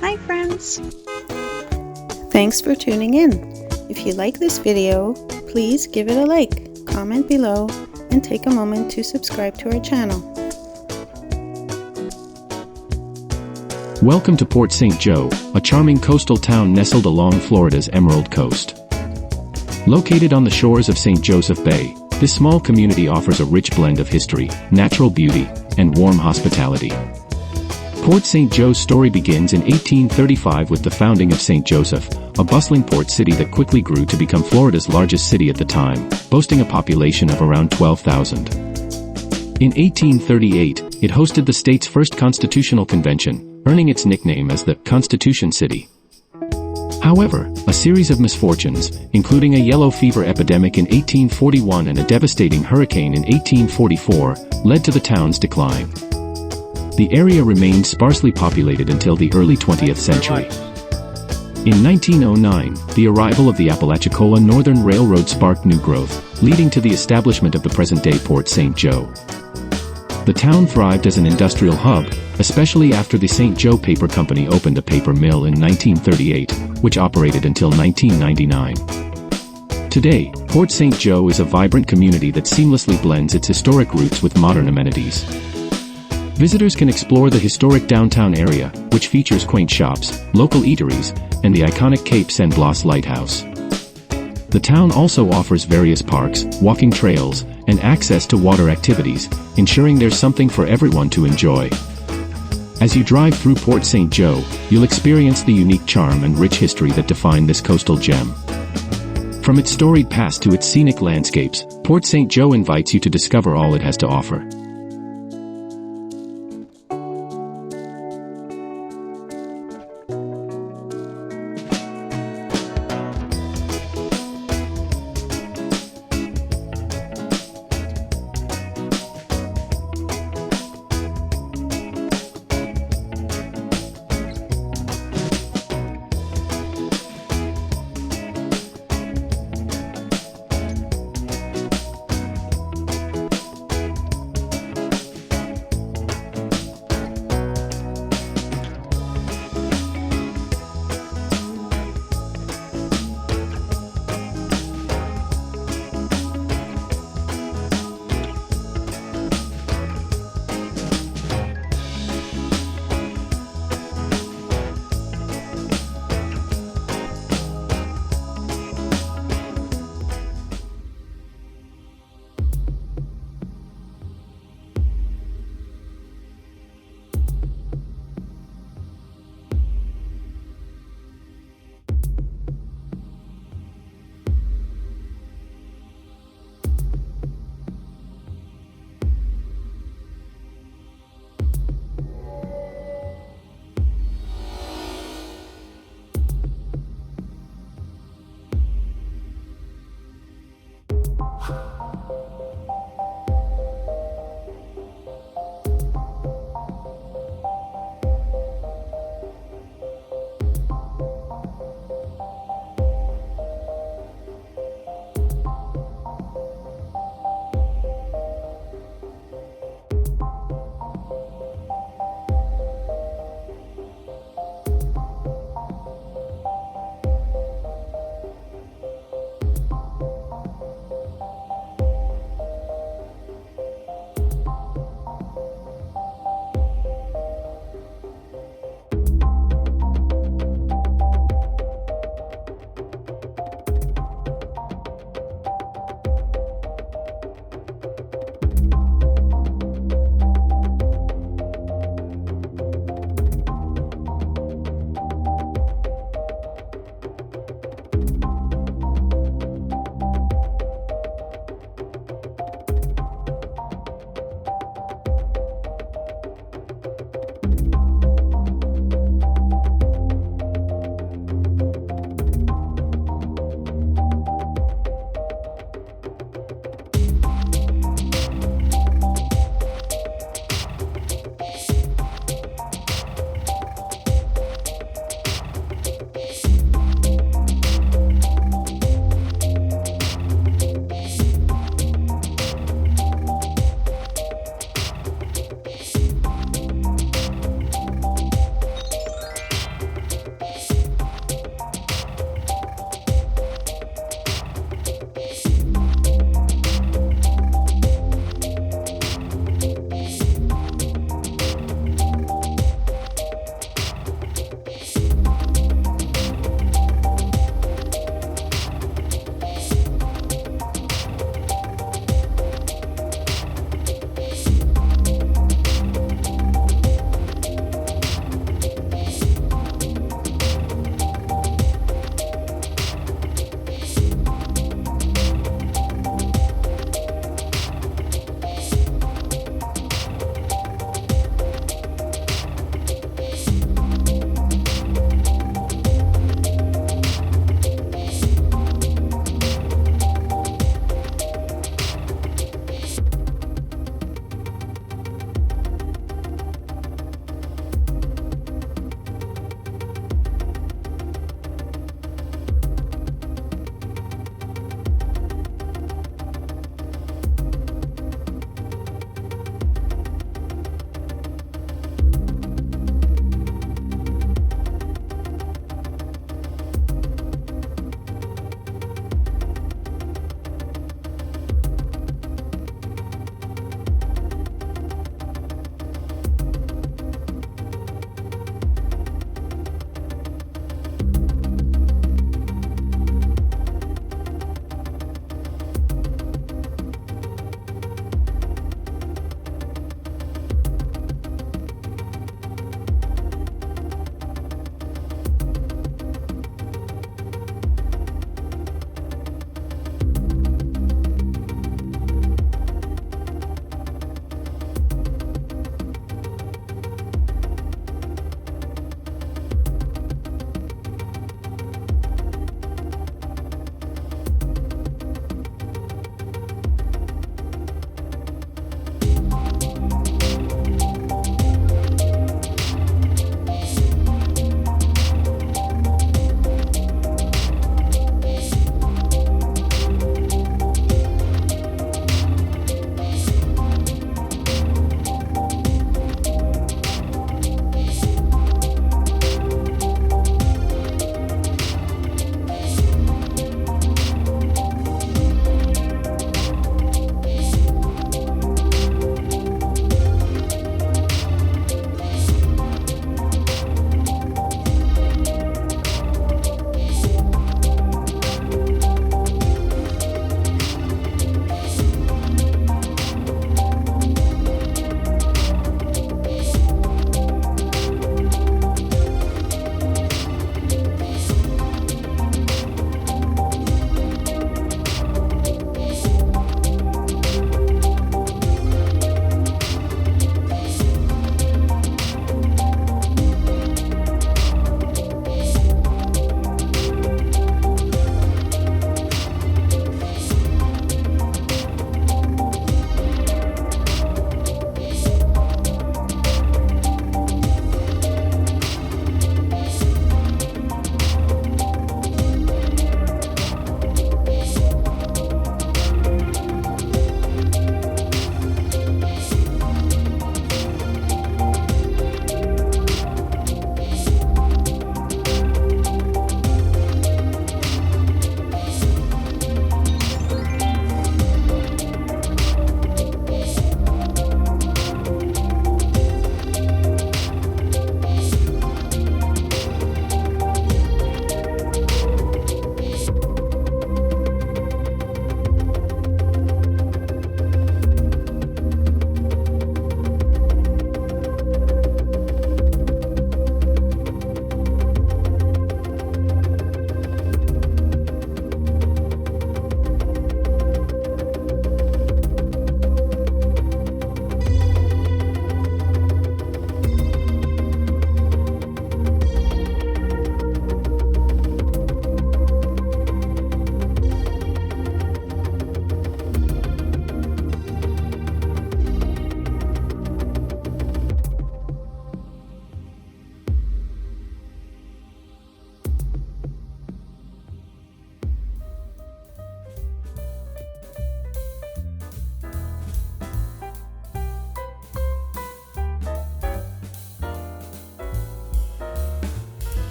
Hi friends! Thanks for tuning in. If you like this video, please give it a like, comment below, and take a moment to subscribe to our channel. Welcome to Port St. Joe, a charming coastal town nestled along Florida's Emerald Coast. Located on the shores of St. Joseph Bay, this small community offers a rich blend of history, natural beauty, and warm hospitality. Port St. Joe's story begins in 1835 with the founding of St. Joseph, a bustling port city that quickly grew to become Florida's largest city at the time, boasting a population of around 12,000. In 1838, it hosted the state's first constitutional convention, earning its nickname as the Constitution City. However, a series of misfortunes, including a yellow fever epidemic in 1841 and a devastating hurricane in 1844, led to the town's decline. The area remained sparsely populated until the early 20th century. In 1909, the arrival of the Apalachicola Northern Railroad sparked new growth, leading to the establishment of the present-day Port St. Joe. The town thrived as an industrial hub, especially after the St. Joe Paper Company opened a paper mill in 1938, which operated until 1999. Today, Port St. Joe is a vibrant community that seamlessly blends its historic roots with modern amenities. Visitors can explore the historic downtown area, which features quaint shops, local eateries, and the iconic Cape San Blas Lighthouse. The town also offers various parks, walking trails, and access to water activities, ensuring there's something for everyone to enjoy. As you drive through Port St. Joe, you'll experience the unique charm and rich history that define this coastal gem. From its storied past to its scenic landscapes, Port St. Joe invites you to discover all it has to offer.